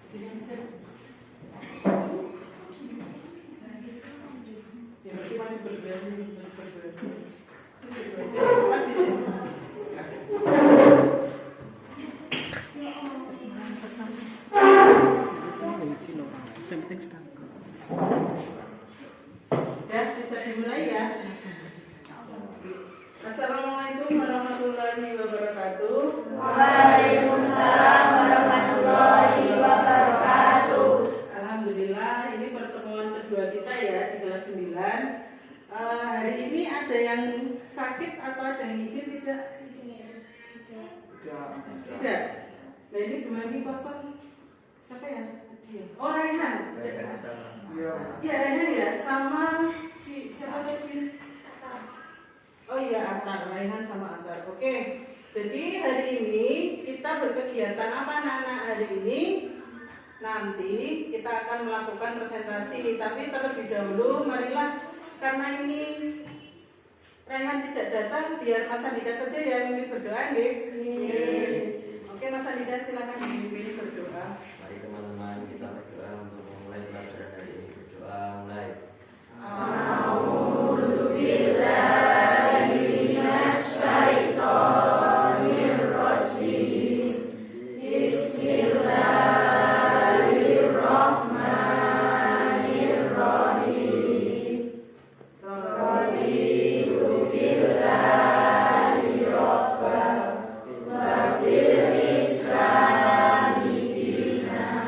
Ya, bisa dimulai ya. Assalamualaikum warahmatullahi wabarakatuh. Waalaikumsalam warahmatullahi wabarakatuh. Alhamdulillah, ini pertemuan kedua kita ya di kelas 9. Hari ini ada yang sakit atau ada yang izin tidak? Tidak. Nah ini gimana kosong? Siapa ya? Oh Raihan. Iya Raihan ya, sama siapa lagi? Oh iya Antar, Raihan sama Antar. Oke. Jadi hari ini kita berkegiatan apa anak-anak hari ini? Nanti kita akan melakukan presentasi. Tapi terlebih dahulu marilah, karena ini Raihan tidak datang, biar Mas Andika saja yang memimpin berdoa, nggih. Oke Mas Andika silakan memimpin berdoa. Mari teman-teman kita berdoa untuk memulai pelajaran hari ini. Berdoa mulai. A'udzubillahi minasyaitonirrajim. Bismillahirrahmanirrahim. Raditu billahi rabban wa bil islami dinan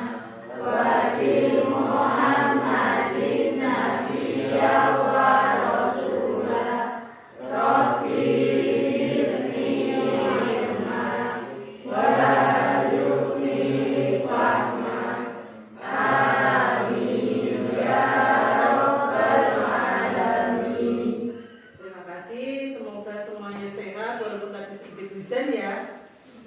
wa bil muhammadin nabiyyan wa rasulah. Rabbi zidni ilman warzuqni fahman. Amin ya rabbal alamin. Terima kasih, semoga semuanya sehat walaupun tadi sedikit hujan ya.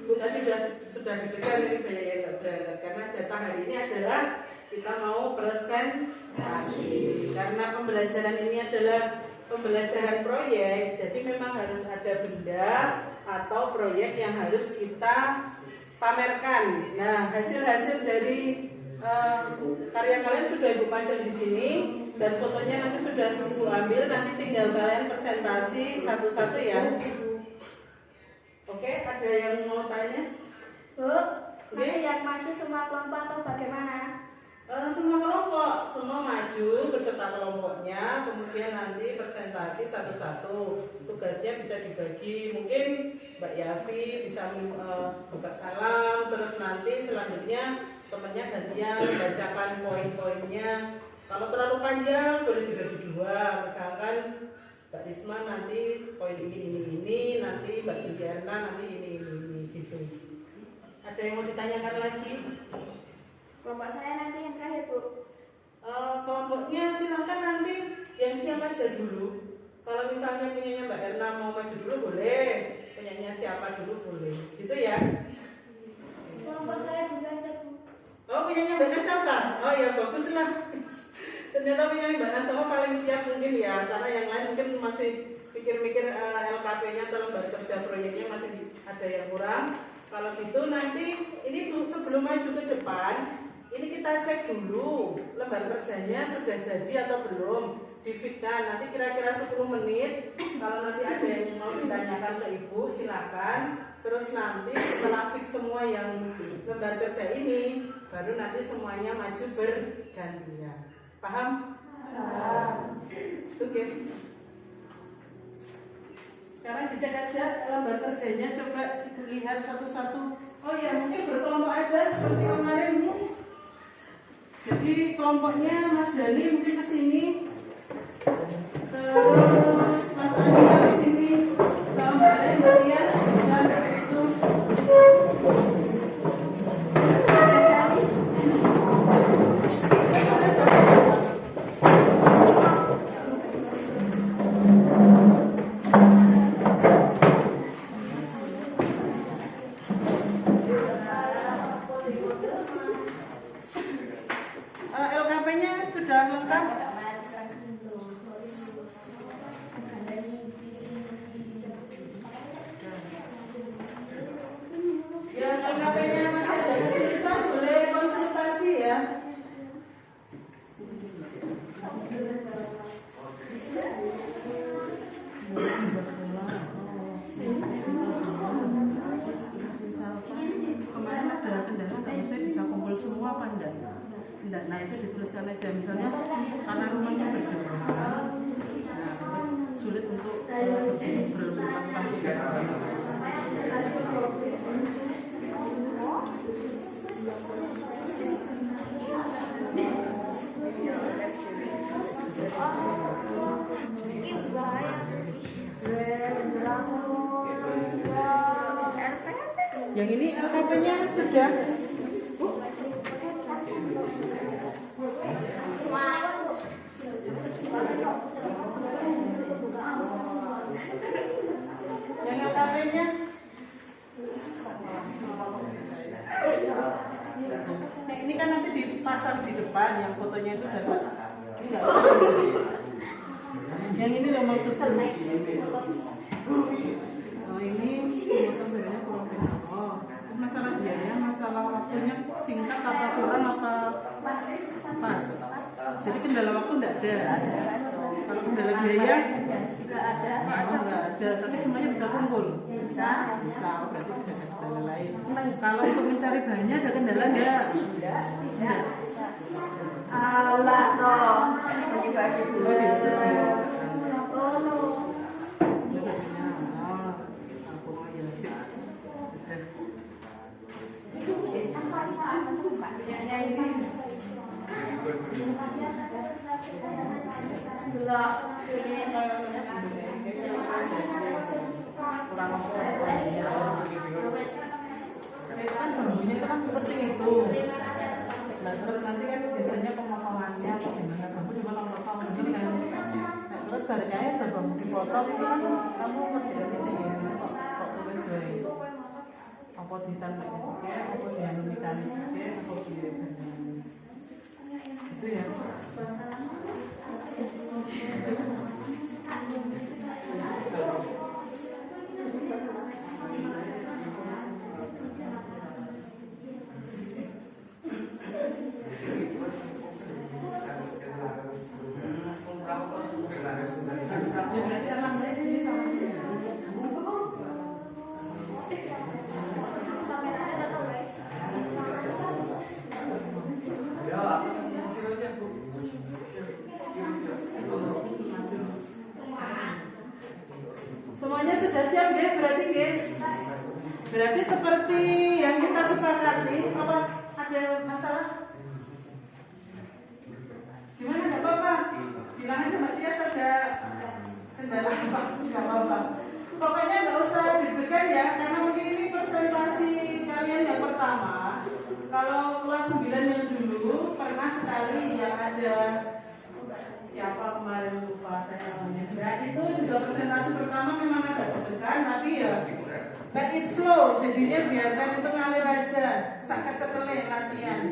Bu tadi sudah didengar ini banyak yang nggak berangkat karena jatah hari ini adalah kita mau presentasi. Karena pembelajaran ini adalah pembelajaran proyek, jadi memang harus ada benda atau proyek yang harus kita pamerkan. Nah, hasil-hasil dari karya kalian sudah Ibu pajang di sini dan fotonya nanti sudah Ibu ambil, nanti tinggal kalian presentasi satu-satu ya. Oke, ada yang mau tanya? Bu, nanti yang maju semua kelompok atau bagaimana? Semua kelompok, semua maju beserta kelompoknya, kemudian nanti presentasi satu-satu. Tugasnya bisa dibagi, mungkin Mbak Yafi bisa buka salam, terus nanti selanjutnya temannya gantian bacakan poin-poinnya. Kalau terlalu panjang boleh dibagi dua, misalkan Mbak Risma nanti poin ini, nanti Mbak Gilierna nanti ini gitu. Ada yang mau ditanyakan lagi? Kelompok saya nanti yang terakhir, Bu. Kelompoknya silakan nanti yang siap aja dulu. Kalau misalnya punyanya Mbak Erna mau maju dulu boleh, punyanya siapa dulu boleh, gitu ya. Kelompok saya juga aja, Bu. Oh punyanya Mbak Nasaba? Oh ya bagus lah. Ternyata punyanya Mbak Nasaba paling siap mungkin ya, karena yang lain mungkin masih pikir-mikir LKP-nya atau lembar kerja proyeknya masih ada yang kurang. Kalau gitu nanti ini sebelum maju ke depan, ini kita cek dulu lembar kerjanya sudah jadi atau belum, di-fitkan. Nanti kira-kira 10 menit. Kalau nanti ada yang mau ditanyakan ke Ibu silakan. Terus nanti setelah fix semua yang lembar kerja ini, baru nanti semuanya maju bergantian. Paham? Paham. Oke. Sekarang dicek aja lembar kerjanya, coba dilihat satu-satu. Oh ya, mungkin berkelompok aja seperti kemarin. Jadi kelompoknya Mas Dani mungkin ke sini. Terus Mas Andika ke sini. Sama Mbak Ale, Mbak Tias, dan itu. LKP-nya sudah lengkap? Nah itu dituliskan aja misalnya karena rumahnya berjauhan, nah terus sulit untuk melakukan tugas bersama-sama. Yang ini LKP-nya sudah Bu? Yang LKP-nya ini kan nanti dipasang di depan, yang fotonya itu dapat. Ini nggak usah. Yang ini loh maksudnya. Oh ini foto sebenarnya kurang benar. Oh, masalah biaya, masalah waktunya singkat apa kurang apa pas. Jadi kendala waktu enggak ada. Kalau kendala biaya Juga ada. oh, enggak ada, tapi semuanya bisa kumpul. Bisa. Bisa, oh, berarti tidak ada kendala lain. Kalau untuk mencari bahannya ada kendala enggak? Enggak. Allah toh. Bagi-bagi dulu. Ini kan seperti itu. Nah, terus nanti kan biasanya pemotongannya atau gimana, kamu cuma potong bener kan. Nah, terus baliknya berapa mau dipotong itu kan kamu kerjain ini ya, kok tulis wae. Apa ditambah sike, apa dianumikan sike, apa piye itu ya. Semuanya sudah siap ya, berarti ya. Berarti seperti yang kita sepakati, apa ada masalah? Gimana, nggak apa-apa? Bilang aja Mbak Tias ada kendala apa? Nggak apa-apa. Pokoknya nggak usah deg-degan ya, karena mungkin ini presentasi kalian yang pertama. Kalau kelas 9 yang dulu pernah sekali yang ada siapa kemarin lupa saya namanya. Ya itu juga presentasi pertama memang agak deg-degan, tapi ya let it flow, jadinya biarkan itu ngalir aja, sangat cekelek latihan.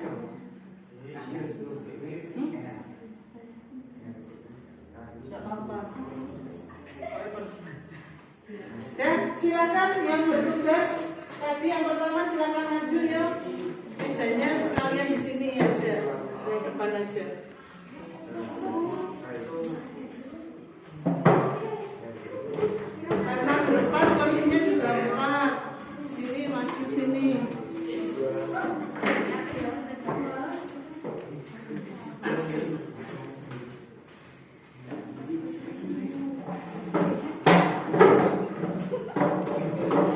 Tidak apa-apa. Dan silakan yang bertugas tadi yang pertama silakan maju ya. Mejanya sekalian di sini aja, di depan aja. Karena berempat kursinya juga 4. Sini maju sini.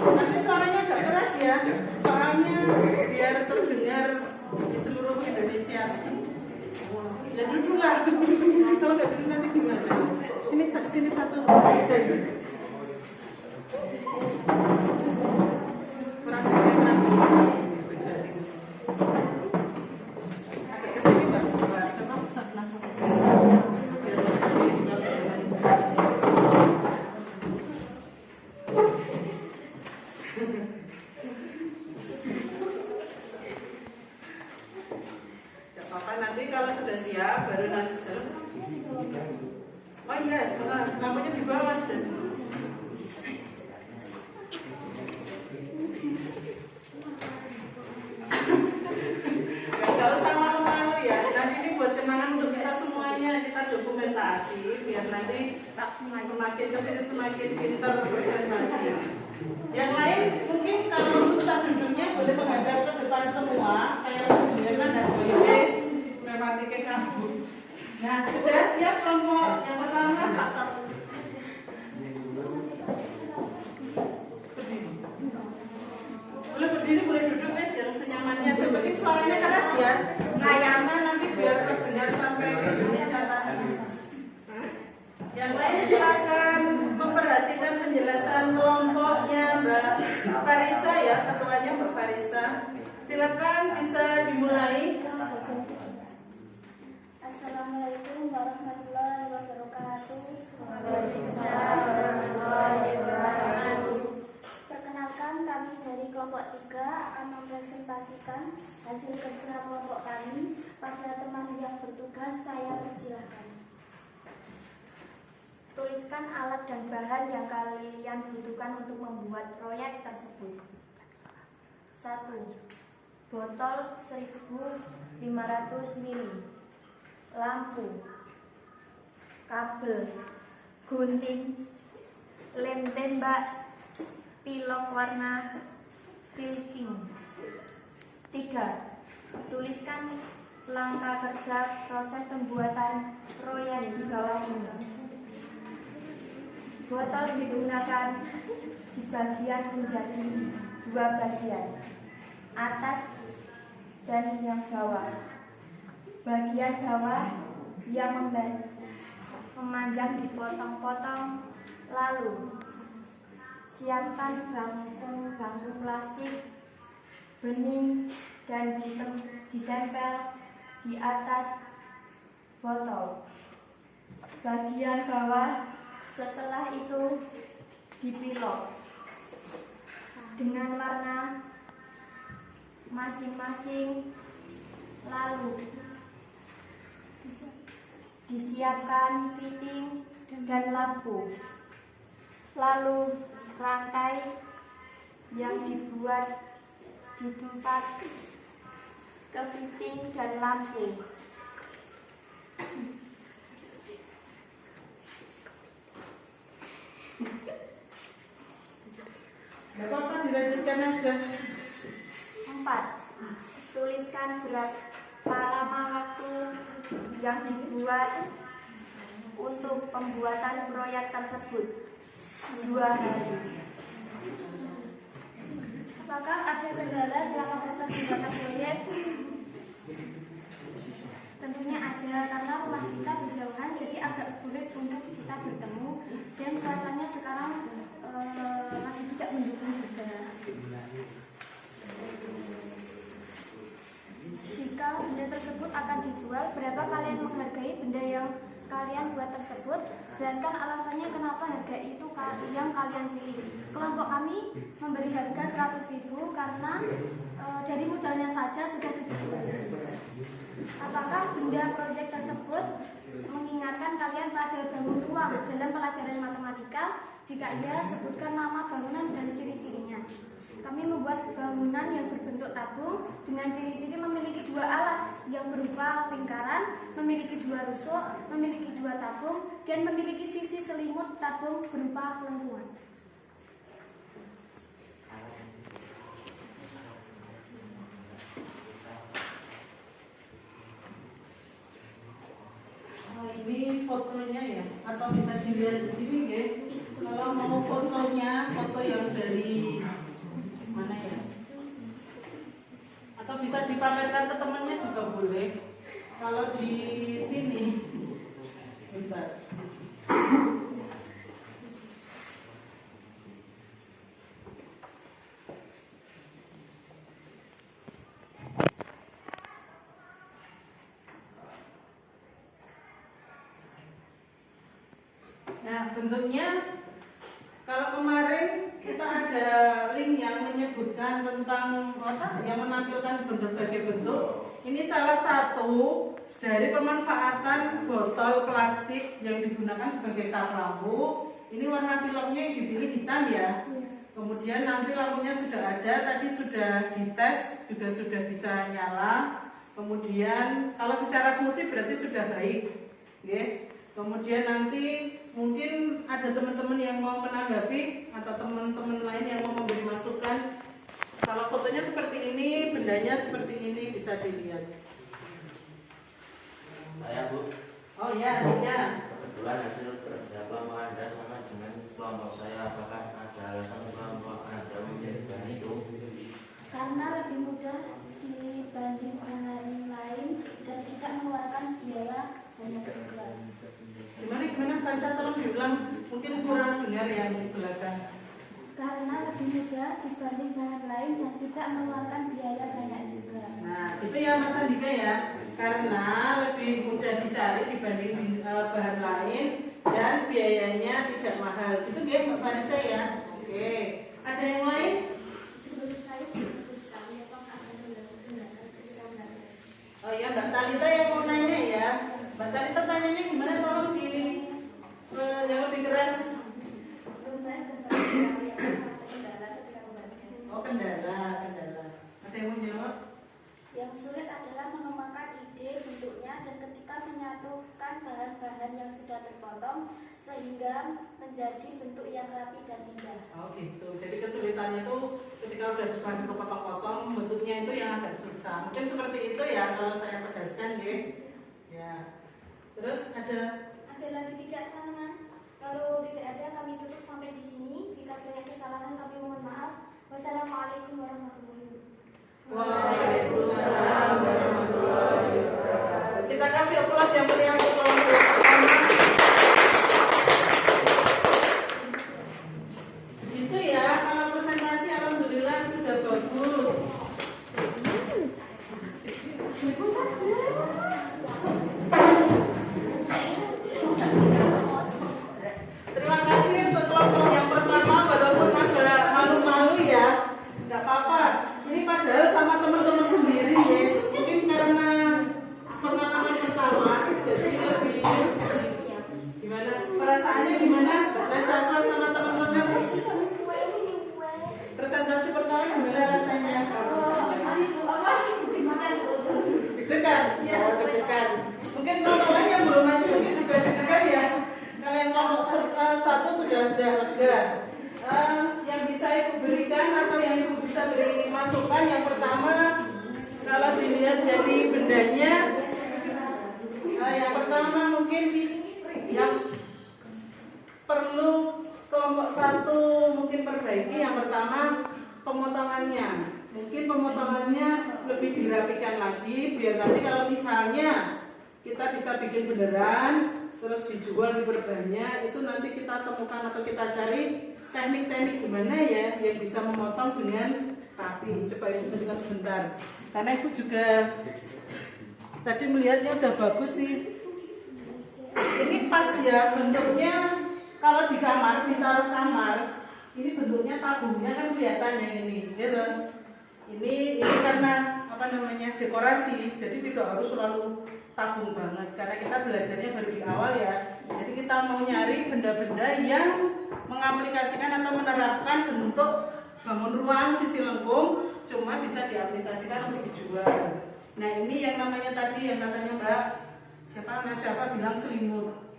Nanti suaranya agak keras ya. Soalnya biar terdengar di seluruh Indonesia. Ya duduklah. Kalau nggak duduk nanti gimana? Ini sini satu. Kurang dekat. Agak ke sini Mbak. Sama langsung. Apa nanti kalau sudah siap baru nanti. Oh iya, lampunya di bawah sudah. Gak usah malu-malu ya. Nanti ini buat kenangan untuk kita semuanya, kita dokumentasi biar nanti semakin kesini semakin pintar presentasi. Yang lain mungkin kalau susah duduknya boleh menghadap ke depan semua, kayak Juliana dan Boyke memang siap kelompok yang pertama? Boleh berdiri, boleh duduk Mas, yang senyamannya. Seperti suaranya keras ya. Kayaknya nanti biar terdengar sampai Indonesia. Yang lain silakan memperhatikan penjelasan kelompoknya Mbak Farisa ya, ketuanya Mbak Farisa. Silakan bisa dimulai. Assalamualaikum warahmatullahi wabarakatuh. Perkenalkan, kami dari kelompok 3 akan mempresentasikan hasil kerja kelompok kami. Pada teman yang bertugas, saya persilahkan. Tuliskan alat dan bahan yang kalian butuhkan untuk membuat proyek tersebut. 1. Botol 1500 ml, lampu, kabel, gunting, lem tembak, pilok warna filking. 3. Tuliskan langkah kerja proses pembuatan proyek di bawah ini. Botol digunakan dibagian menjadi 2 bagian, atas dan yang bawah. Bagian bawah yang memanjang dipotong-potong, lalu siapkan bangku plastik bening dan ditempel di atas botol. Bagian bawah setelah itu dipilok dengan warna masing-masing, lalu disiapkan fitting dan lampu, lalu rangkai yang dibuat di tempat ke fitting dan lampu. Bapak dilanjutkan aja. 4. Tuliskan berapa lama waktu yang dibuat untuk pembuatan proyek tersebut. 2 hari. Apakah ada kendala selama proses pembuatan proyek? Tentunya ada, karena rumah kita berjauhan, jadi agak sulit untuk kita bertemu, dan cuacanya sekarang masih tidak mendukung juga. Jika benda tersebut akan dijual, berapa kalian menghargai benda yang kalian buat tersebut? Jelaskan alasannya kenapa harga itu yang kalian pilih. Kelompok kami memberi harga 100.000 karena dari modalnya saja sudah 70.000. Apakah benda proyek tersebut mengingatkan kalian pada bangun ruang dalam pelajaran matematika? Jika iya, sebutkan nama bangunan dan ciri-cirinya. Kami membuat bangunan yang berbentuk tabung dengan ciri-ciri memiliki 2 alas yang berupa lingkaran, memiliki 2 rusuk, memiliki 2 tabung, dan memiliki sisi selimut tabung berupa lengkungan. Ini fotonya ya, atau bisa dilihat di sini ya. Kalau mau fotonya, foto yang dari mana ya? Atau bisa dipamerkan ke temannya juga boleh. Kalau di sini, bentar. Nah, bentuknya kalau kemarin kita ada link yang menyebutkan tentang yang menampilkan berbagai bentuk. Ini salah satu dari pemanfaatan botol plastik yang digunakan sebagai kap lampu. Ini warna piloknya yang dipilih hitam ya. Kemudian nanti lampunya sudah ada, tadi sudah dites, juga sudah bisa nyala. Kemudian kalau secara fungsi berarti sudah baik, ya. Kemudian nanti mungkin ada teman-teman yang mau menanggapi atau teman-teman lain yang mau memberi masukan. Kalau fotonya seperti ini, bendanya seperti ini, bisa dilihat. Saya Bu. Oh iya, iya. Kebetulan hasil kerja kelompok Anda sama dengan kelompok saya. Apakah ada alasan kelompok Anda memilih bahan itu? Karena lebih mudah dibanding bahan lain dan tidak mengeluarkan biaya banyak juga. Gimana Pasha, tolong diulang, mungkin kurang dengar ya di belakang. Karena lebih mudah dibanding bahan lain dan tidak mengeluarkan biaya banyak juga. Nah, itu ya Mas Andika ya, karena lebih mudah dicari dibanding bahan lain dan biayanya tidak mahal. Itu dia Mbak Vanessa ya. Oke, ada yang lain? Menurut saya bagus sekali apa ada tindakan ketika belajar. Oh ya, Mbak Talita yang mau nanya ya. Mbak Talita tanyanya gimana, tolong di yang lebih keras. Menurut saya bagus sekali apa ada kendala ketika belajar. Oh, kendala. Ada yang mau jawab? Yang sulit adalah mengembangkan ide bentuknya dan ketika menyatukan bahan-bahan yang sudah terpotong sehingga menjadi bentuk yang rapi dan indah. Oh gitu. Jadi kesulitannya itu ketika udah coba dipotong-potong bentuknya itu yang agak susah. Mungkin seperti itu ya kalau saya tegaskan ya. Ya. Terus ada Lagi tidak teman-teman? Kalau tidak ada kami tutup sampai di sini. Jika ada kesalahan kami mohon maaf. Wassalamualaikum warahmatullahi wabarakatuh. Waalaikumsalam warahmatullahi wabarakatuh. Kita kasih aplaus yang meriah untuk kelompok pertama. Gitu ya, kalau presentasi alhamdulillah sudah bagus. Terima kasih untuk kelompok yang pertama, walaupun agak malu-malu ya, nggak apa-apa. Ini padahal sama teman-teman sendiri ya. Mungkin karena pengalaman pertama, jadi lebih gimana? Perasaannya gimana? Sama teman-teman. Presentasi pertama gimana rasanya? Deg-degan. Oh, deg-degan. Mungkin teman-teman yang belum masuk mungkin juga deg-degan ya. Kalau yang kelompok satu sudah lega. Yang bisa Ibu berikan atau yang Ibu bisa beri masukan, yang pertama kalau dilihat dari bendanya, yang pertama mungkin yang perlu kelompok satu mungkin perbaiki, yang pertama pemotongannya. Mungkin pemotongannya lebih dirapikan lagi biar nanti kalau misalnya kita bisa bikin beneran terus dijual diperbanyak, itu nanti kita temukan atau kita cari teknik-teknik gimana ya yang bisa memotong dengan rapi. Coba Ibu tunjukkan sebentar, karena Ibu juga tadi melihatnya udah bagus sih. Ini pas ya bentuknya, kalau di kamar, ditaruh kamar, ini bentuknya tabungnya kan kelihatan yang ini, gitu. Ini karena apa namanya dekorasi, jadi tidak harus selalu tabung banget karena kita belajarnya baru di awal ya. Jadi kita mau nyari benda-benda yang mengaplikasikan atau menerapkan bentuk bangun ruang sisi lengkung, cuma bisa diaplikasikan untuk dijual. Nah ini yang namanya tadi yang katanya Mbak siapa bilang selimut.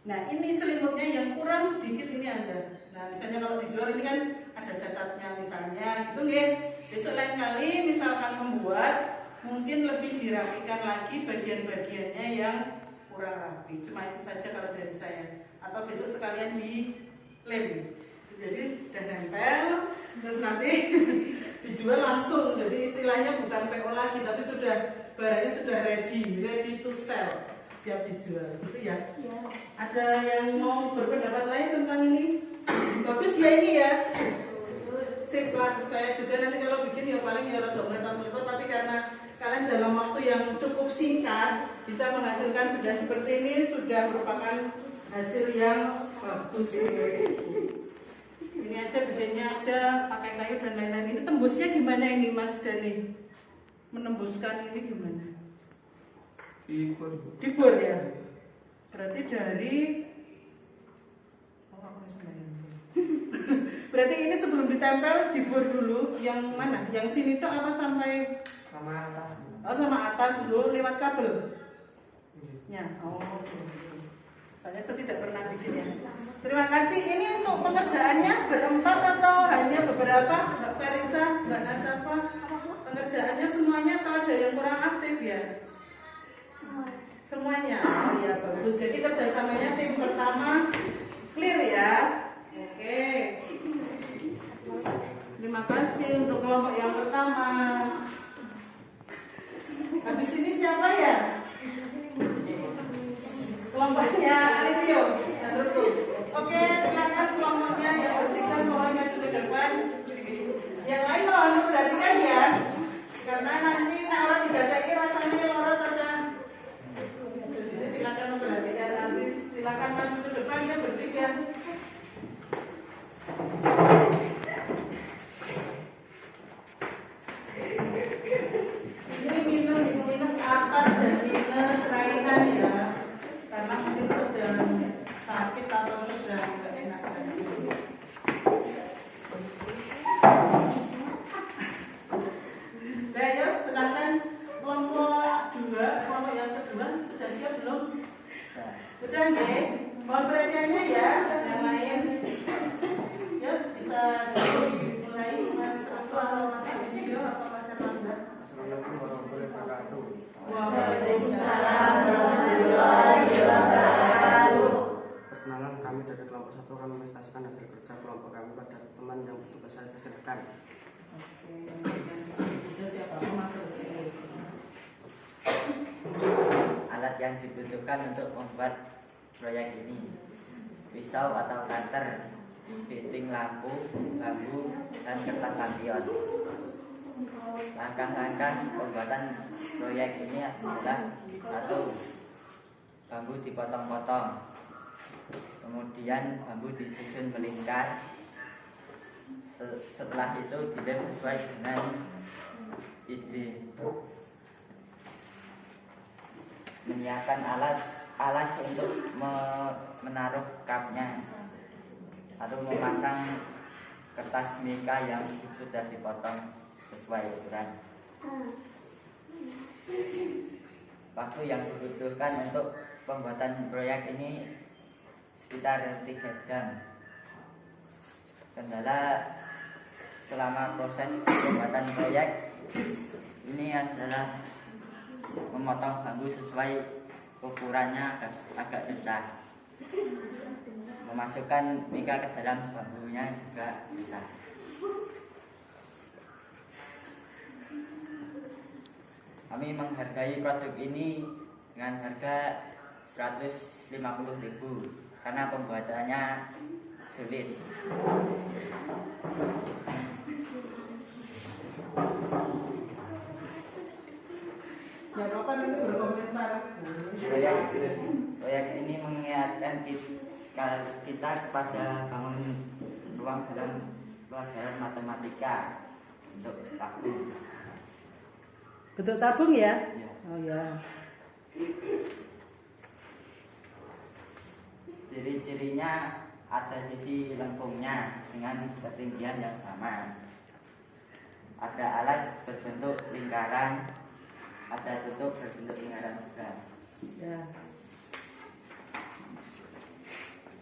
Nah ini selimutnya yang kurang sedikit ini ada. Nah misalnya kalau dijual ini kan ada cacatnya misalnya gitu nggih. Besok lain kali misalkan membuat mungkin lebih dirapikan lagi bagian-bagiannya yang kurang rapi. Cuma itu saja kalau dari saya. Atau besok sekalian di lem. Jadi udah nempel terus nanti dijual langsung. Jadi istilahnya bukan PO lagi tapi sudah barangnya sudah ready to sell, siap dijual. Gitu ya. Ya. Ada yang mau berpendapat lain tentang ini? Bagus ya ini ya. Sip lah, saya juga nanti kalau bikin ya paling ya rada meletot-meletot, tapi karena kalian dalam waktu yang cukup singkat bisa menghasilkan benda seperti ini sudah merupakan hasil yang bagus. Ini aja bedanya aja pakai kayu dan lain-lain. Ini tembusnya gimana ini Mas Dani? Menembuskan ini gimana? Dibor ya. Berarti dari berarti ini sebelum ditempel dibor dulu. Yang mana? Yang sini tuh apa sampai sama atas? Oh sama atas dulu lewat kabel. Ya, oh. Saya tidak pernah bikin ya. Terima kasih. Ini untuk pengerjaannya berempat atau hanya beberapa? Mbak Farisa, Mbak Nasafa. Pengerjaannya semuanya atau ada yang kurang aktif ya? Semuanya. Oh ya, bagus. Jadi kerjasamanya tim pertama clear ya. Oke. Terima kasih untuk kelompok yang pertama. Habis ini siapa ya? Kelompoknya Alivio. Oke, silakan kelompoknya yang bertiga mohon maju ke depan. Yang lain mohon perhatikan ya. Karena nanti orang didatangi rasanya lorot aja. Jadi silakan memperhatikan nanti. Silakan maju ke depan ya bertiga. Ini minus akar dan minus raihan ya. Karena mungkin sedang sakit atau sedang nggak enak lagi. Nah, yuk, silakan kelompok 2, kelompok yang kedua sudah siap belum? Sudah nggih. Mohon perhatiannya ya, yang lain. Yuk, bisa mulai Mas Restu atau Mas Alivio atau Mas Erlangga. Assalamualaikum warahmatullahi wabarakatuh. Waalaikumsalam warahmatullahi wabarakatuh. Perkenalan, kami dari kelompok 1 akan mempresentasikan hasil kerja kelompok kami pada teman yang sudah saya silakan. Oke, bisa siapa? Mas Restu. Alat yang dibutuhkan untuk membuat proyek ini: pisau atau cutter, fitting lampu, bambu, dan kertas lampion. Langkah-langkah pembuatan proyek ini adalah: 1. Bambu dipotong-potong, kemudian bambu disusun melingkar. Setelah itu dilem sesuai dengan ide. Menyiapkan alas untuk menaruh cupnya, lalu memasang kertas mika yang sudah dipotong sesuai ukuran. Waktu yang dibutuhkan untuk pembuatan proyek ini sekitar 3 jam. Kendala selama proses pembuatan proyek ini adalah memotong bambu sesuai ukurannya agak susah. Memasukkan mika ke dalam bambunya juga susah. Kami menghargai produk ini dengan harga 150.000 karena pembuatannya sulit. Ya, Bapak nanti berkomentar. Proyek ini mengingatkan kita kepada bangun ruang dalam pelajaran matematika untuk tabung. Bentuk tabung ya? Ya. Oh ya. Ciri-cirinya ada sisi lengkungnya dengan ketinggian yang sama. Ada alas berbentuk lingkaran, ada tutup berbentuk lingkaran juga. Ya.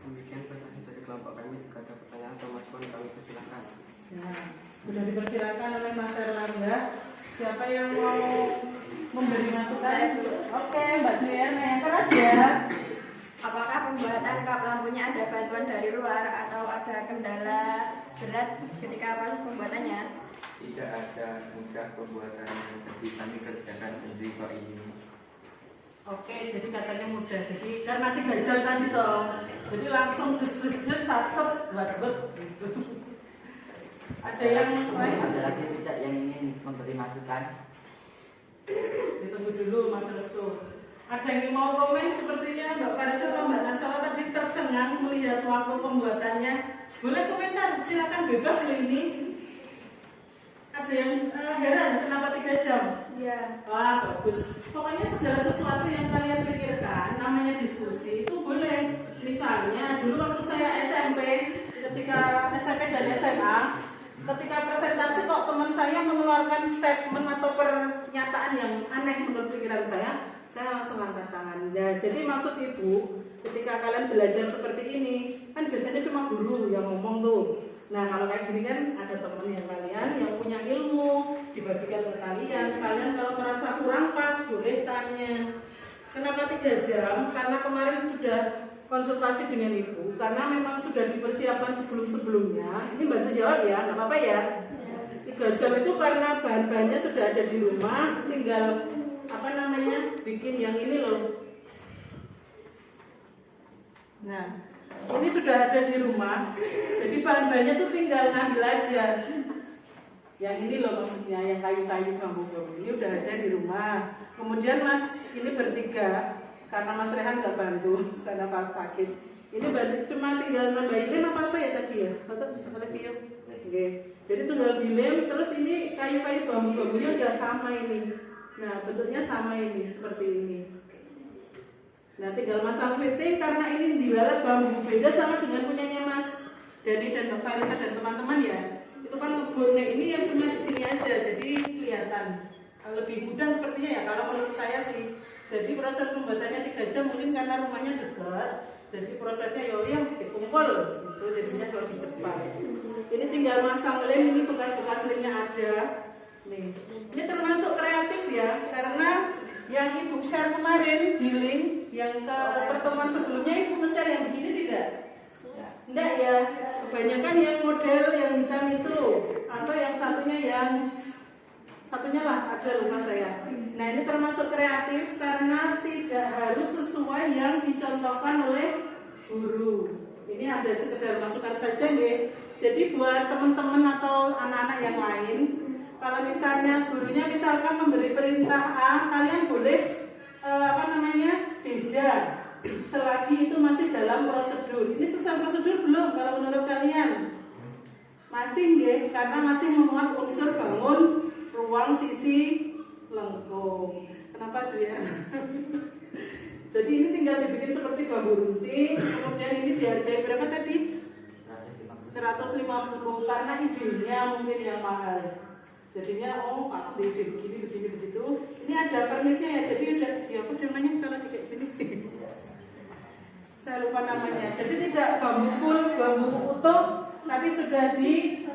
Demikian presentasi dari kelompok kami. Jika ada pertanyaan atau masukan kami persilakan. Ya. Sudah dipersilakan oleh Mas Erlangga. Siapa yang mau memberi masukan? Oke, Mbak Dian, yang keras ya. Apakah pembuatan kap lampunya ada bantuan dari luar atau ada kendala berat ketika proses pembuatannya? Tidak ada, mudah pembuatannya, jadi kami kerjakan sendiri kok ini. Oke, jadi katanya mudah. Jadi karena 3 jam tadi toh, jadi langsung des sat-set buat gitu. Ada yang lain? Ada lagi tidak yang ingin memberi masukan? Ditunggu dulu Mas Restu. Ada yang mau komen? Sepertinya Mbak Farisa atau Mbak Nasala tadi tercengang melihat waktu pembuatannya. Boleh komentar, silakan bebas loh ini. Ada yang heran kenapa 3 jam? Iya. Wah, bagus. Pokoknya segala sesuatu yang kalian pikirkan, namanya diskusi, itu boleh. Misalnya, dulu waktu saya SMP, ketika SMP dan SMA, ketika presentasi kok teman saya mengeluarkan statement atau pernyataan yang aneh menurut pikiran saya langsung angkat tangan. Ya, jadi maksud ibu, ketika kalian belajar seperti ini, kan biasanya cuma guru yang ngomong tuh. Nah, kalau kayak gini kan ada teman yang kalian yang punya ilmu dibagikan ke kalian. Kalian kalau merasa kurang pas boleh tanya. Kenapa 3 jam? Karena kemarin sudah konsultasi dengan ibu, karena memang sudah dipersiapkan sebelum-sebelumnya. Ini bantu jawab ya, nggak apa-apa ya. 3 jam itu karena bahan-bahannya sudah ada di rumah, tinggal bikin yang ini loh. Nah, ini sudah ada di rumah, jadi bahan-bahannya tuh tinggal ngambil aja. Yang ini loh maksudnya, yang kayu-kayu bambu-bambu ini udah ada di rumah. Kemudian Mas ini bertiga, karena Mas Rehan nggak bantu karena pas sakit. Ini cuma tinggal nambahin lem apa ya tadi ya? Apa lagi ya? Oke. Jadi tinggal dilem, terus ini kayu-kayu bambu-bambunya udah sama ini. Nah bentuknya sama ini, seperti ini. Nah tinggal masang fitting, karena ini dilalat bambu beda sama dengan punyanya Mas Dani dan Mbak Farisa dan teman-teman ya. Itu kan ngebornya ini yang cuma di sini aja, jadi kelihatan lebih mudah sepertinya ya kalau menurut saya sih. Jadi proses pembuatannya 3 jam mungkin karena rumahnya dekat, jadi prosesnya yang kumpul gitu, jadinya lebih cepat. Ini tinggal masang lem, ini bekas-bekas lemnya ada. Nih, ini termasuk kreatif ya, karena yang ibu share kemarin di link yang ke pertemuan sebelumnya, ibu share yang begini tidak? Enggak ya, kebanyakan yang model yang hitam itu, atau yang satunya lah ada lupa saya. Nah ini termasuk kreatif karena tidak harus sesuai yang dicontohkan oleh guru. Ini ada sekedar masukan saja ya. Jadi buat teman-teman atau anak-anak yang lain, kalau misalnya gurunya misalkan memberi perintah A, kalian boleh beda. Selagi itu masih dalam prosedur. Ini sesuai prosedur belum kalau menurut kalian? Masih nggih, karena masih memuat unsur bangun ruang sisi lengkung. Kenapa dia? Jadi ini tinggal dibikin seperti bambu runcing, kemudian ini dihargai berapa tadi? 150, karena idenya mungkin yang mahal. Jadinya Pak ide begini begitu. Ini ada pernisnya ya, jadi udah apa namanya kalau kayak gini. Saya lupa namanya. Jadi tidak bambu full, bambu utuh, tapi sudah di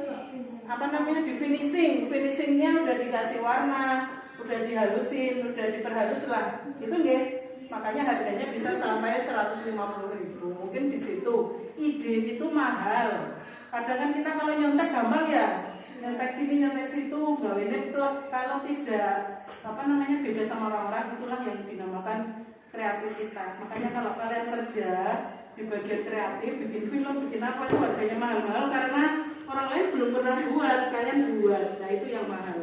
di finishing. Finishingnya udah dikasih warna, udah dihalusin, udah diperhalus lah. Itu nggih. Makanya harganya bisa sampai 150.000. Mungkin di situ. Ide itu mahal. Kadang kan kita kalau nyontek gampang ya. Nyontek sini, nyontek situ, gawinnya itu kalau tidak beda sama orang-orang, itulah yang dinamakan kreativitas. Makanya kalau kalian kerja di bagian kreatif, bikin film, bikin apa itu harganya mahal-mahal karena orang lain belum pernah buat, kalian buat. Nah itu yang mahal.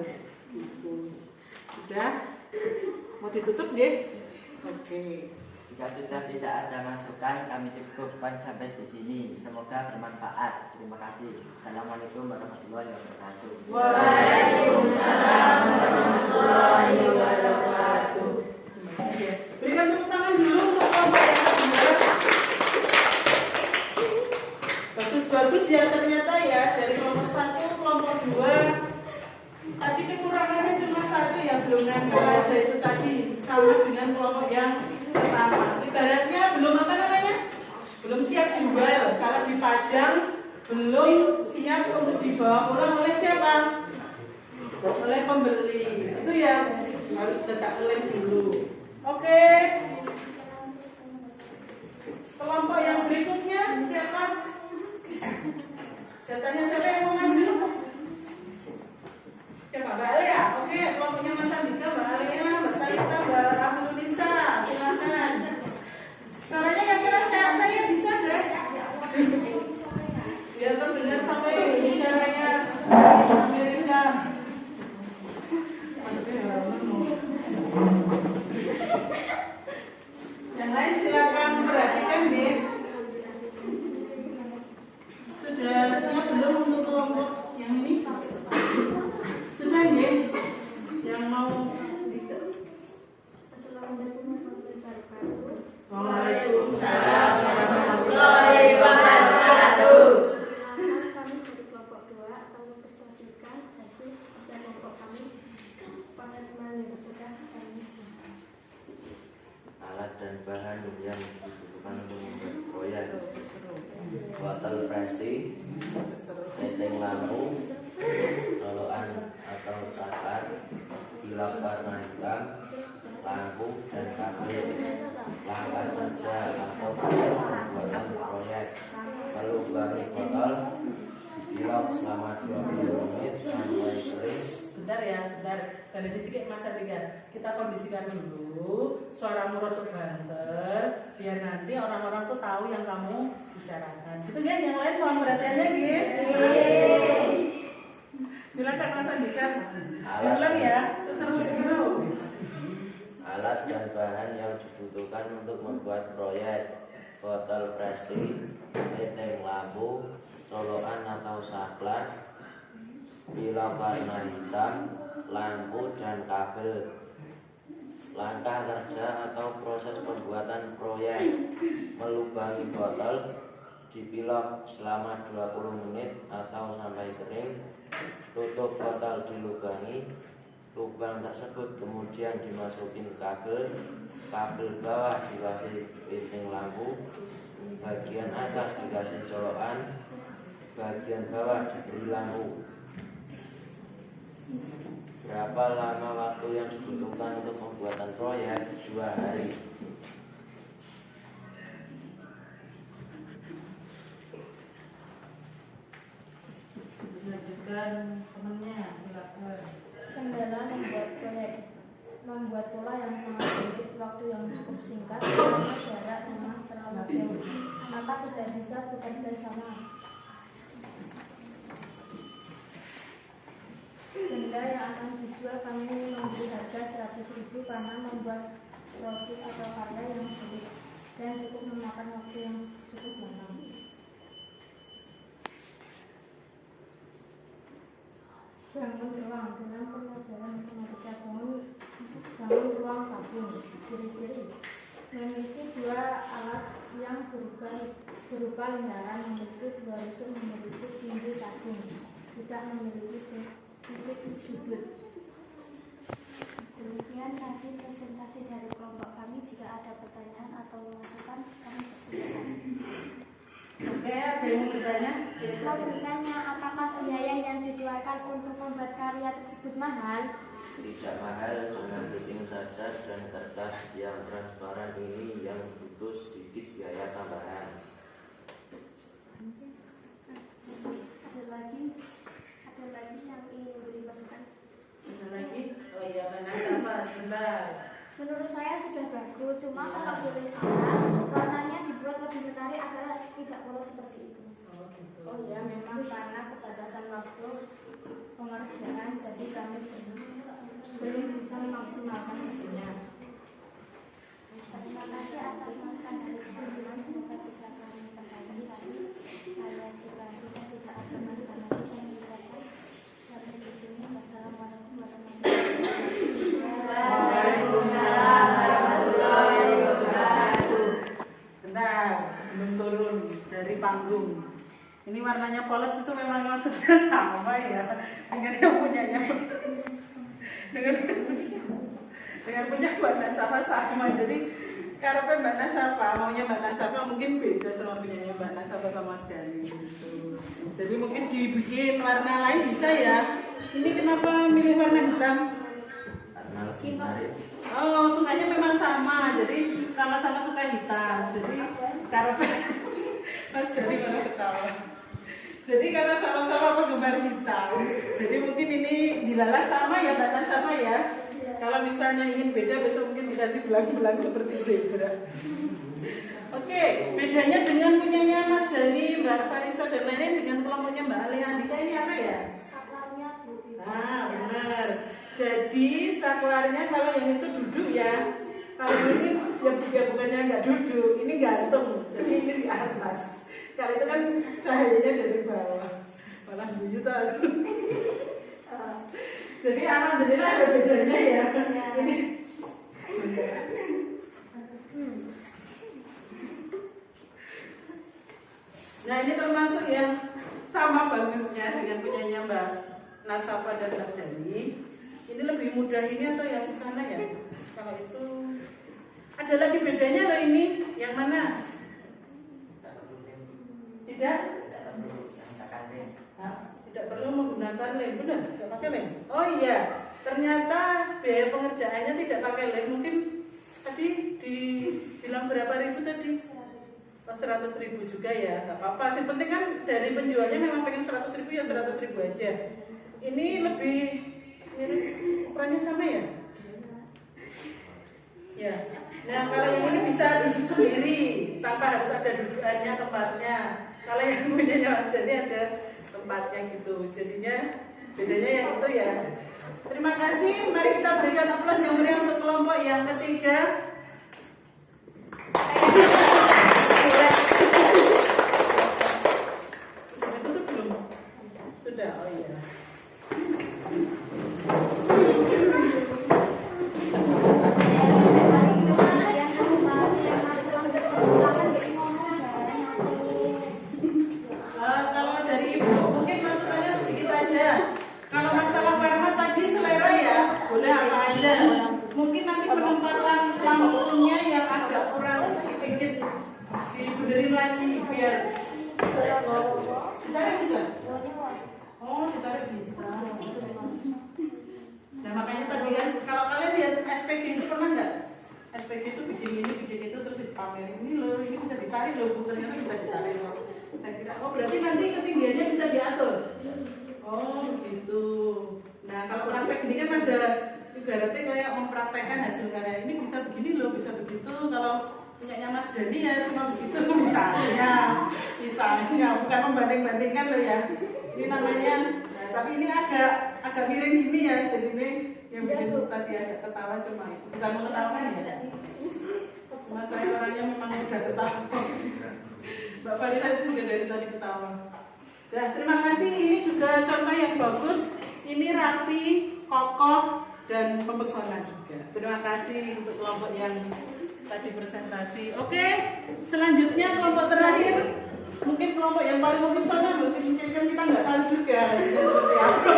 Gitu. Udah? Mau ditutup deh? Oke. Jika sudah tidak ada masukan, kami cukupkan sampai di sini. Semoga bermanfaat. Terima kasih. Assalamualaikum warahmatullahi wabarakatuh. Waalaikumsalam warahmatullahi wabarakatuh. Berikan tepuk tangan dulu untuk kelompok yang kedua. Bagus-bagus ya ternyata ya, dari kelompok 1, kelompok 2. Tadi kekurangannya cuma 1 ya, belum nempel aja itu tadi sama dengan kelompok yang pertama. Ibaratnya belum siap jual. Kalau dipajang belum siap untuk dibawa pulang oleh siapa? Oleh pembeli. Itu ya harus tetap lem dulu. Oke. Kelompok yang berikutnya siapa? Jatahnya siapa yang mau maju? Siapa? Mbak Alia. Oke, kelompoknya Mas Andika, Mbak Alia, Mbak Salita, Mbak Abdulisa. Silakan. Suaranya yang keras kayak saya bisa nggak? Biar terdengar sampai bicaranya Amerika. Yang lain silakan perhatikan deh. Sudah siap belum untuk kelompok yang ini? Sudah deh. Yang mau Waalaikumsalam warahmatullahi wabarakatuh. Kami dari kelompok 2 akan mempresentasikan hasil usaha kelompok kami pada teman yang bertugas hari ini. Alat dan bahan yang dibutuhkan untuk membuat proyek: botol plastik, setting lampu, colokan atau saklar, pilar warna hitam, lampu dan kabel. ya. Bentar, dari sedikit Mas Andika. Kita kondisikan dulu, suaramu rodok banter, biar nanti orang-orang tuh tahu yang kamu bicarakan. Gitu kan? Yang lain mohon perhatiannya gitu. Silakan Mas Andika. Ulang ya, seseru dulu. Alat dan bahan yang dibutuhkan untuk membuat proyek: botol plastik, fitting lampu, colokan atau saklar, pilok warna hitam, lampu dan kabel. Langkah kerja atau proses pembuatan proyek: melubangi botol, dipilok selama 20 menit atau sampai kering. Tutup botol dilubangi, lubang tersebut kemudian dimasukin kabel bawah dikasih fitting lampu, bagian atas dikasih colokan, bagian bawah diberi lampu. Berapa lama waktu yang dibutuhkan untuk pembuatan proyek? 2 hari. Lanjutkan temennya, silakan. Kendala membuat pola yang sangat sempit, waktu yang cukup singkat, karena jarak rumah terlalu jauh, maka tidak bisa bekerja sama. Benda yang akan dijual kami memberi harga 100.000 karena membuat produk atau karya yang sulit dan cukup memakan waktu yang cukup lama. Bangun ruang dengan pengajaran matematika. Bangun ruang tabung. Ciri-ciri: memiliki 2 alat yang berupa lingkaran, memiliki 2 rusuk, memiliki pintu tabung, tidak memiliki titik sudut. Demikian tadi presentasi dari kelompok kami. Jika ada pertanyaan atau masukan, kami persilakan. Oke, ada yang mau bertanya? Mau bertanya, apakah biaya yang dikeluarkan untuk membuat karya tersebut mahal? Tidak mahal, cuma fitting saja dan kertas yang transparan ini yang butuh sedikit biaya tambahan. Ada lagi yang ingin memberi masukan? Ada lagi? Oh iya, mana sama sebentar. Menurut saya sudah bagus, cuma kalau boleh saran, warnanya dibuat lebih menarik agar tidak polos seperti itu. Oh gitu. Oh ya, memang karena keterbatasan waktu pengerjaan, jadi kami belum bisa memaksimalkan hasilnya. Terima kasih atas masukan dari teman-teman. Semoga bisa kami perbaiki lagi. Jika sudah tidak ada masukan lagi, kami ucapkan sampai di sini. Wassalamualaikum warahmatullahi wabarakatuh. Bentar, sebelum turun dari panggung. Ini warnanya polos itu memang maksudnya sama ya dengan yang punyanya. dengan punya Mbak sama. Jadi karena Mbak Nasafa, maunya Mbak Nasafa mungkin beda sama punyanya Mbak Nasafa sama Mas Dani gitu. Jadi mungkin dibikin warna lain bisa ya. Ini kenapa milih warna hitam? Karena lebih menarik. Oh, sukanya memang sama, jadi sama-sama suka hitam. Jadi karena Mas Dani malah ketawa. Jadi karena sama-sama penggemar hitam, jadi mungkin ini dilalas sama ya, Mbak sama ya. Kalau misalnya ingin beda, besok mungkin dikasih belang-belang seperti zebra. Oke, bedanya dengan punyanya Mas Dani, Mbak Farisa dan lain-lain dengan kelompoknya Mbak Alia Andika ini apa ya? Saklarnya Bu. Nah, benar. Jadi saklarnya kalau yang itu duduk ya. Kalau ini ya bukannya nggak duduk, ini gantung. Jadi ini di atas. Kalau itu kan cahayanya dari bawah. Malah buyutan. Jadi alhamdulillah ada bedanya ya. Ini. Nah ini termasuk yang sama bagusnya dengan punyanya Mbak Nasafa dan Mas Dani. Ini lebih mudah ini atau yang di sana ya? Kalau itu ada lagi bedanya loh ini. Yang mana? Tidak? Tidak perlu menggunakan lem, benar? Tidak pakai lem. Oh iya, ternyata biaya pengerjaannya tidak pakai lem. Mungkin tadi dibilang berapa ribu tadi? 100.000 juga ya, nggak apa-apa. Yang penting kan dari penjualnya memang pengen 100.000 ya 100.000 aja. Ini lebih mirip ada dudukannya, tempatnya. Kalau yang punyanya Mas Dani ada tempatnya gitu. Jadinya bedanya yang itu ya. Terima kasih. Mari kita berikan aplaus yang meriah untuk kelompok yang ketiga. Sudah, oh iya. Kalau dari Ibu mungkin masukannya sedikit aja. Kalau masalah warna tadi selera ya boleh apa aja. Mungkin nanti penempatan lampunya yang agak kurang sedikit dibenerin lagi biar ditarik bisa. Oh, ditarik bisa. Nah makanya tadi kan kalau kalian lihat SPG itu pernah nggak? SPG itu bikin itu terus dipamerin ini loh, ini bisa ditarik loh, ternyata bisa ditarik loh. Saya kira, oh berarti nanti ketinggiannya bisa diatur. Oh begitu. Nah kalau praktek ini kan ada ibaratnya kayak mempraktekkan hasil karya ini bisa begini loh, bisa begitu. Kalau punyanya Mas Dani ya cuma begitu misalnya bukan membanding-bandingkan loh ya. Ini namanya, nah, tapi ini agak miring gini ya, jadi ini yang bikin tadi agak ketawa cuma itu. Bukan mau ketawa ya. Mas saya orangnya memang udah ketawa. Mbak Farisa itu juga dari tadi ketawa. Nah, terima kasih. Ini juga contoh yang bagus. Ini rapi, kokoh, dan mempesona juga. Terima kasih untuk kelompok yang tadi presentasi. Oke, selanjutnya kelompok terakhir. Mungkin kelompok yang paling mempesona, mungkin kita nggak tahu juga hasilnya seperti apa.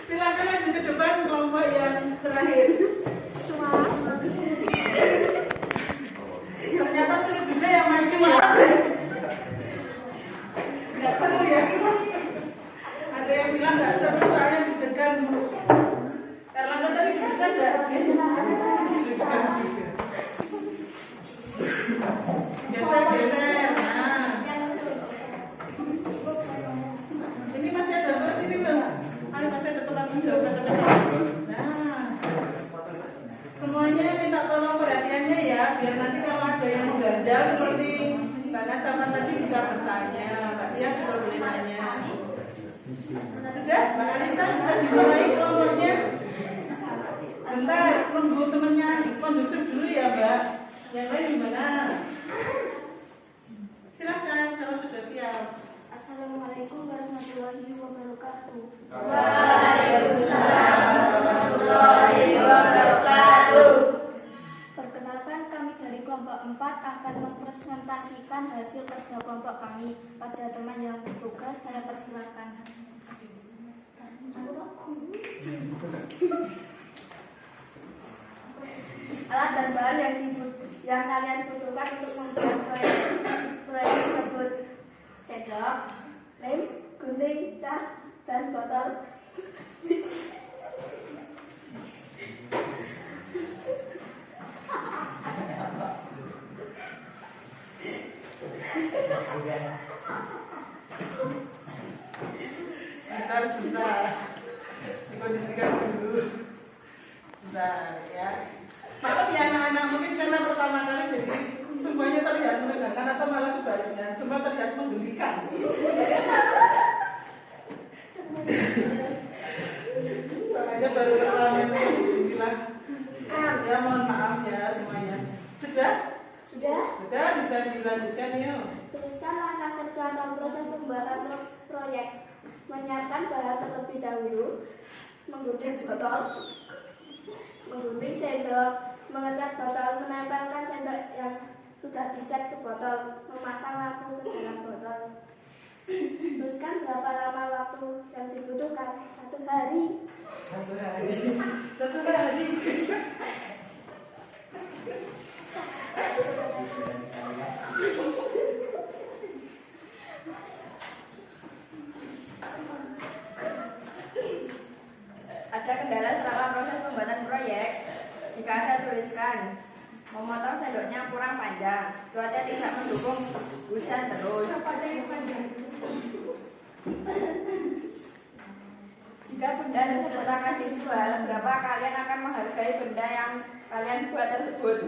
Silakan maju ke depan kelompok yang terakhir. Ternyata seru juga yang maju. Nggak seru ya? Ada yang bilang nggak seru, soalnya deg-degan. Erlangga tadi deg-degan nggak? Deg-degan juga. Geser. Nah. Ini masih ada terus ini Bang. Masih ada tempat menjawab. Nah. Semuanya minta tolong perhatiannya ya, biar nanti kalau ada yang mengganjal seperti Mbak Nasama tadi bisa bertanya, Mbak Tia sudah boleh nanya. Sudah, Mbak Alisa bisa dimulai kelompoknya. Sebentar, nunggu temennya kondusif dulu ya Mbak. Yang lain gimana? Silakan kalau sudah siap. Assalamualaikum warahmatullahi wabarakatuh. Waalaikumsalam warahmatullahi wabarakatuh. Perkenalkan, kami dari kelompok 4 akan mempresentasikan hasil kerja kelompok kami. Pada teman yang bertugas, saya persilakan. Alat dan bahan yang kalian butuhkan untuk membuat proyek tersebut: sendok, lem, gunting, cat, dan botol. Sebentar. Dikondisikan dulu. Bentar ya. Maaf ya anak-anak, mungkin karena pertama kali jadi semuanya terlihat menegangkan atau malah sebaliknya, semua terlihat menggelikan. Soalnya baru pertama itu bilang, ya mohon maaf ya semuanya. Sudah? Sudah, bisa dilanjutkan yuk. Tuliskan langkah kerja atau proses pembuatan proyek. Menyiapkan bahan terlebih dahulu, menggunting botol, menggunting sendok, mengecat botol, menempelkan sendok yang sudah dicat ke botol, memasang lampu ke dalam botol. Tuliskan berapa lama waktu yang dibutuhkan. 1 hari. 1 hari. Ada kendala selama proses pembuatan proyek. Jika Anda tuliskan, memotong sendoknya kurang panjang, cuaca tidak mendukung, hujan terus. Jika benda tersebut akan dijual, berapa kalian akan menghargai benda yang kalian buat tersebut?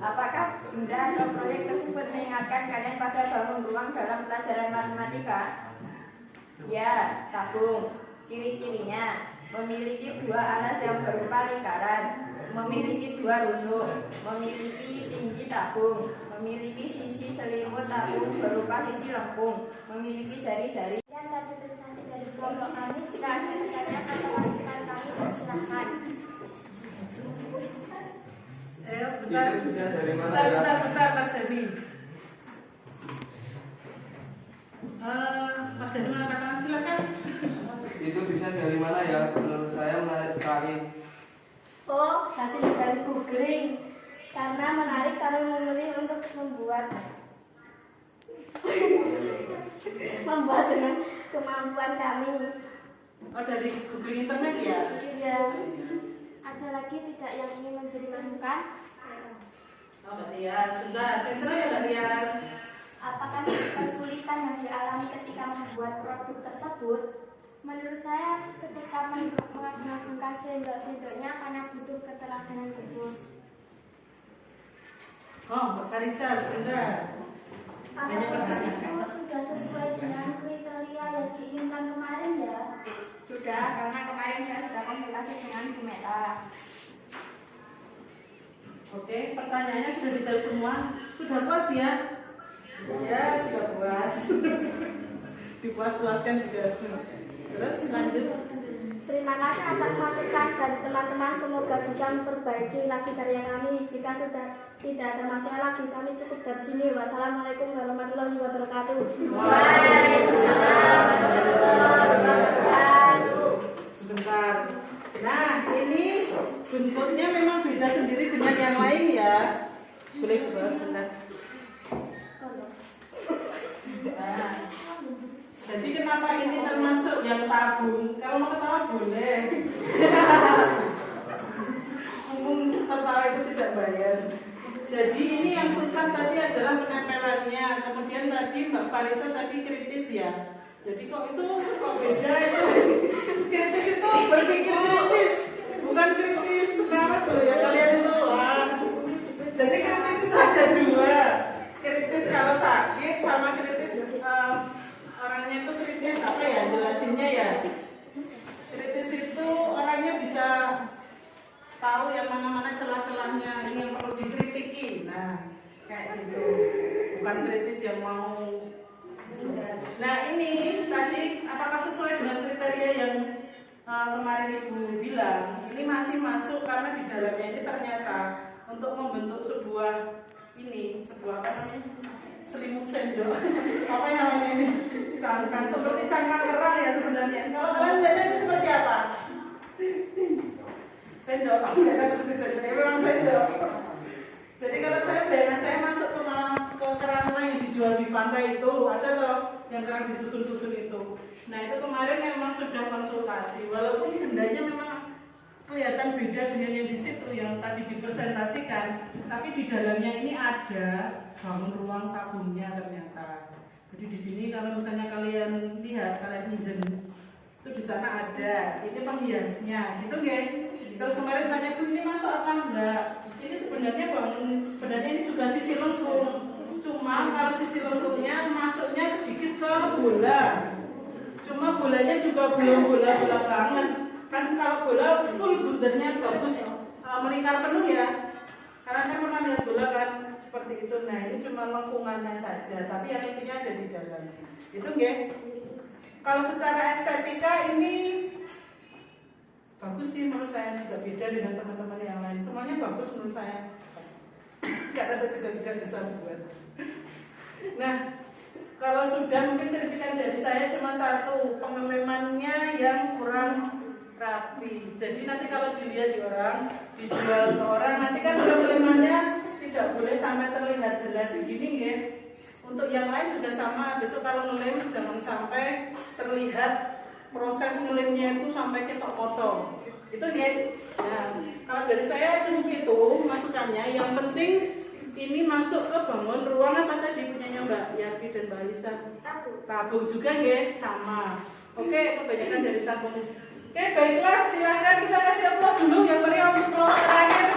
Apakah benda atau proyek tersebut mengingatkan kalian pada bangun ruang dalam pelajaran matematika? Ya, tabung. Ciri-cirinya memiliki dua alas yang berupa lingkaran, memiliki dua rusuk, memiliki tinggi tabung, memiliki sisi selimut tabung berupa sisi lengkung, memiliki jari-jari. Dan tadi prestasi dari kelompok kami. Jika ada pertanyaan atau masukan kami, silakan. Sebentar, Itu bisa dari mana ya? sebentar, Mas Dani. Mas Dani mengatakan silakan. Itu bisa dari mana ya? Menurut saya menarik sekali. Oh, hasil dari googling. Karena menarik, kami memilih untuk membuat dengan kemampuan kami. Oh, dari googling internet ya? Ya, ada lagi tidak yang ingin memberi masukan? Oh, Mbak Tias, sebentar. Saya serah ya, Mbak Tias. Apakah kesulitan yang dialami ketika membuat produk tersebut? Menurut saya, ketika mengagumkan sendok-sendoknya karena butuh keteladanan khusus. Oh, Mbak Farisa, sebentar. Banyak Apakah pertanyaan. itu sudah sesuai dengan kriteria yang diinginkan kemarin ya? Sudah, karena kemarin saya sudah konsultasi dengan Bu Meta. Oke, pertanyaannya sudah dijawab semua. Sudah puas ya? Ya, sudah puas. Dipuas-puaskan juga. Terus lanjut. Terima kasih atas masukan dari teman-teman. Semoga bisa memperbaiki lagi karya kami. Jika sudah tidak ada masalah lagi, kami cukup dari sini. Wassalamualaikum warahmatullahi wabarakatuh. Waalaikumsalam warahmatullahi wabarakatuh. Sebentar. Nah, ini bentuknya memang beda sendiri dengan yang lain ya. Boleh dibawa sebentar. Nah, jadi kenapa ini termasuk yang tabung? Kalau mau ketawa boleh. Umum tertawa itu tidak bayar. Jadi ini yang susah tadi adalah penempelannya. Kemudian tadi Mbak Farisa tadi kritis ya. Jadi kok beda itu? Kritis itu berpikir kritis, bukan kritis sekarang loh ya kalian itu lah. Jadi kritis itu ada dua. Kritis kalau sakit sama kritis orangnya itu kritis apa ya jelasinnya ya. Kritis itu orangnya bisa tahu yang mana-mana celah-celahnya ini yang perlu dikritiki. Nah, kayak gitu. Bukan kritis yang mau. Nah, ini tadi apakah sesuai dengan kriteria yang kemarin Ibu bilang? Ini masih masuk karena di dalamnya ini ternyata untuk membentuk sebuah apa namanya? Selimut sendok. Apa namanya ini? Cangkang, seperti cangkang kerang ya sebenarnya. Kalau kalian lihatnya itu seperti apa? Sendok, aku lihatnya seperti sendok, ya memang sendok. Jadi kalau saya masuk ke keran yang dijual di pantai itu, ada loh yang keran disusun-susun itu. Nah itu kemarin memang sudah konsultasi, walaupun bendanya memang kelihatan beda dengan yang di situ yang tadi dipresentasikan, tapi di dalamnya ini ada bangun ruang tabungnya ternyata. Jadi di sini kalau misalnya kalian lihat, kalian pinjam itu di sana ada, ini penghiasnya, gitu nggak? Kalau kemarin tanya Bu ini masuk apa enggak? Ini sebenarnya ini juga sisi lengkung. Cuma kalau sisi lengkungnya masuknya sedikit ke bola. Cuma bolanya juga belum bola-bola banget. Kan kalau bola full bundernya bagus melingkar penuh ya. Karena kan pernah lihat bola kan seperti itu. Nah ini cuma lengkungannya saja, tapi yang intinya ada di dalam. Itu nggih. Kalau secara estetika ini bagus sih menurut saya, juga beda dengan teman-teman yang lain. Semuanya bagus menurut saya. Karena saya juga tidak bisa buat. Nah, kalau sudah mungkin kritikan dari saya cuma satu, pengelemannya yang kurang rapi. Jadi nanti kalau dilihat di orang, dijual ke orang, nanti kan pengelemannya tidak boleh sampai terlihat jelas gini ya. Untuk yang lain juga sama. Besok kalau ngelem jangan sampai terlihat proses ngelemnya itu sampai ketok potong. Itu ya. Nah, kalau dari saya cuma itu masukannya. Yang penting ini masuk ke bangun ruang apa tadi punyanya Mbak Yati dan Mbak Alisa? Tabung juga ya, sama. Oke, kebanyakan dari tabung. Oke, baiklah, silakan kita kasih aplaus dulu yang meriah untuk kelompok terakhir.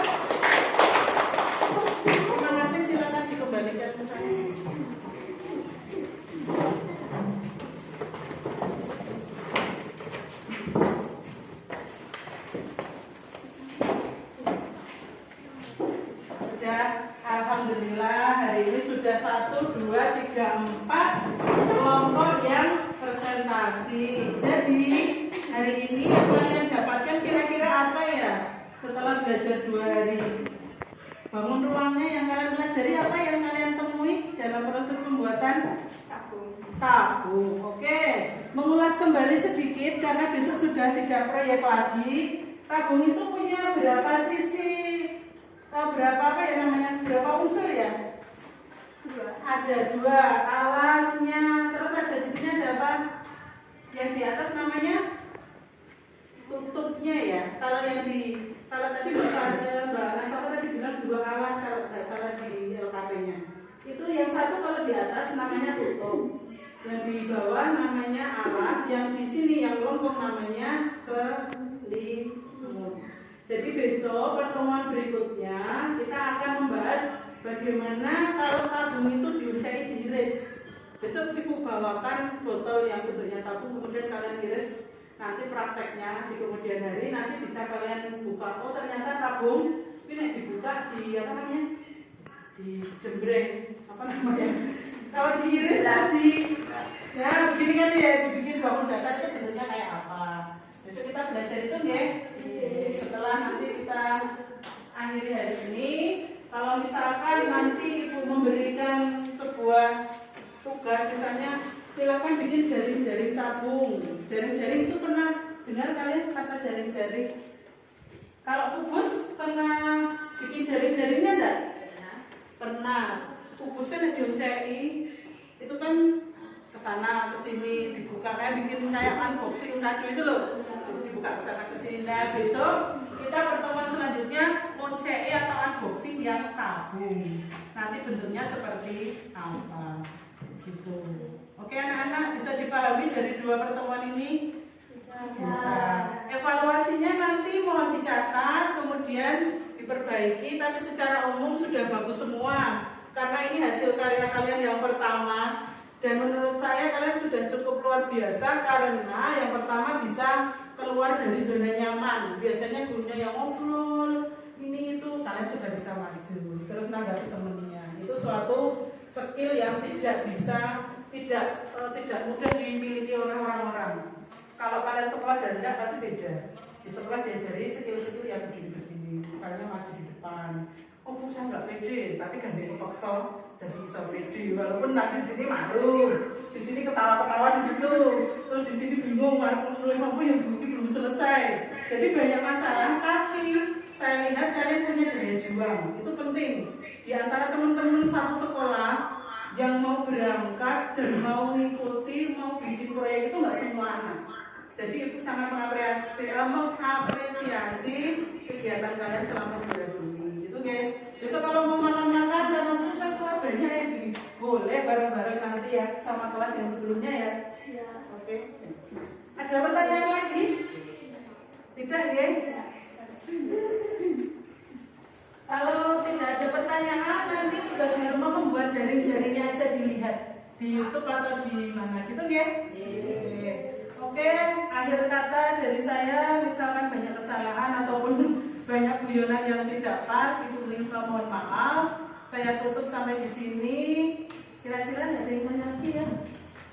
ada 4 kelompok yang presentasi. Jadi hari ini yang kalian dapatkan kira-kira apa ya setelah belajar 2 hari? Bangun ruangnya yang kalian pelajari apa yang kalian temui dalam proses pembuatan tabung. Oke, mengulas kembali sedikit karena besok sudah tidak proyek lagi. Tabung itu punya berapa sisi? Berapa unsur ya? Ada 2, alasnya, terus ada di sini ada apa? Yang di atas namanya tutupnya ya. Kalau tadi Mbak Nasara tadi bilang 2 alas kalau nggak salah di LKP-nya. Itu yang satu kalau di atas namanya tutup, yang di bawah namanya alas, yang di sini yang lengkung namanya selimut. Jadi besok pertemuan berikutnya kita akan membahas bagaimana kalau tabung itu diucai diiris. Besok Ibu bawakan botol yang bentuknya tabung, kemudian kalian iris. Nanti prakteknya di kemudian hari nanti bisa kalian buka. Oh ternyata tabung ini dibuka di apa namanya? Di jembreng apa namanya? Kalau diiris tadi, ya begini kan ya dibikin bangun datar itu bentuknya kayak apa? Besok kita belajar itu ya. Setelah nanti kita akhiri hari ini, kalau misalkan nanti Ibu memberikan sebuah tugas, misalnya silakan bikin jaring-jaring tabung. Jaring-jaring itu pernah dengar kalian kata jaring-jaring? Kalau kubus pernah bikin jaring-jaringnya enggak? Pernah. Kubus kan diuncai, itu kan kesana kesini dibuka kayak bikin kayak unboxing kado itu loh, dibuka kesana kesini. Nah besok kita pertemuan selanjutnya uncai atau unboxing yang tabung. Nanti bentuknya seperti apa? Gitu. Oke anak-anak, bisa dipahami dari 2 pertemuan ini? Bisa. Evaluasinya nanti mohon dicatat, kemudian diperbaiki, tapi secara umum sudah bagus semua. Karena ini hasil karya kalian yang pertama, dan menurut saya kalian sudah cukup luar biasa karena yang pertama bisa keluar dari zona nyaman. Biasanya gurunya yang ngobrol, ini itu, kalian sudah bisa maju, terus nanggapi temennya. Itu suatu skill yang tidak mudah dimiliki oleh orang-orang. Kalau kalian sekolah dan tidak pasti beda. Di sekolah diajari skill-skill yang begini-begini, misalnya maju di depan. Oh, saya nggak pede, tapi kan dia dipaksa jadi bisa pede. Walaupun nanti di sini malu, di sini ketawa-ketawa di situ, terus di sini bingung, nulis apa yang belum selesai. Jadi banyak masalah, tapi saya lihat kalian punya daya juang, itu penting. Di antara teman-teman satu sekolah yang mau berangkat dan mau mengikuti, mau bikin proyek itu nggak semua anak. Jadi Ibu sangat mengapresiasi kegiatan kalian selama 2 hari ini. Gitu kan? Besok kalau mau makan-makan karena pusat keluar banyak ya, boleh bareng-bareng nanti ya sama kelas yang sebelumnya ya. Ya. Oke. Ada pertanyaan lagi? Tidak ya? Kalau tidak ada pertanyaan, nanti tugas di rumah membuat jaring-jaringnya aja dilihat di YouTube atau di mana gitu ya? Oke, akhir kata dari saya, misalkan banyak kesalahan ataupun banyak guyonan yang tidak pas, itu mohon maaf. Saya tutup sampai di sini. Kira-kira ada yang mana lagi ya?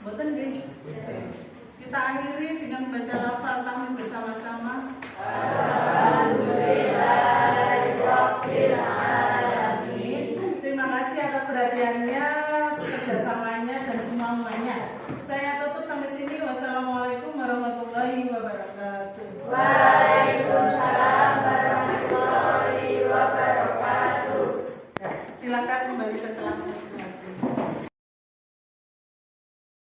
Boten deh. Kita akhiri dengan membaca lafal tahmid bersama-sama. Alhamdulillahirabbil alamin. Terima kasih atas perhatiannya, kerjasamanya dan semuanya. Saya tutup sampai sini. Wassalamualaikum warahmatullahi wabarakatuh. Waalaikumsalam warahmatullahi wabarakatuh. Silakan kembali ke kelas.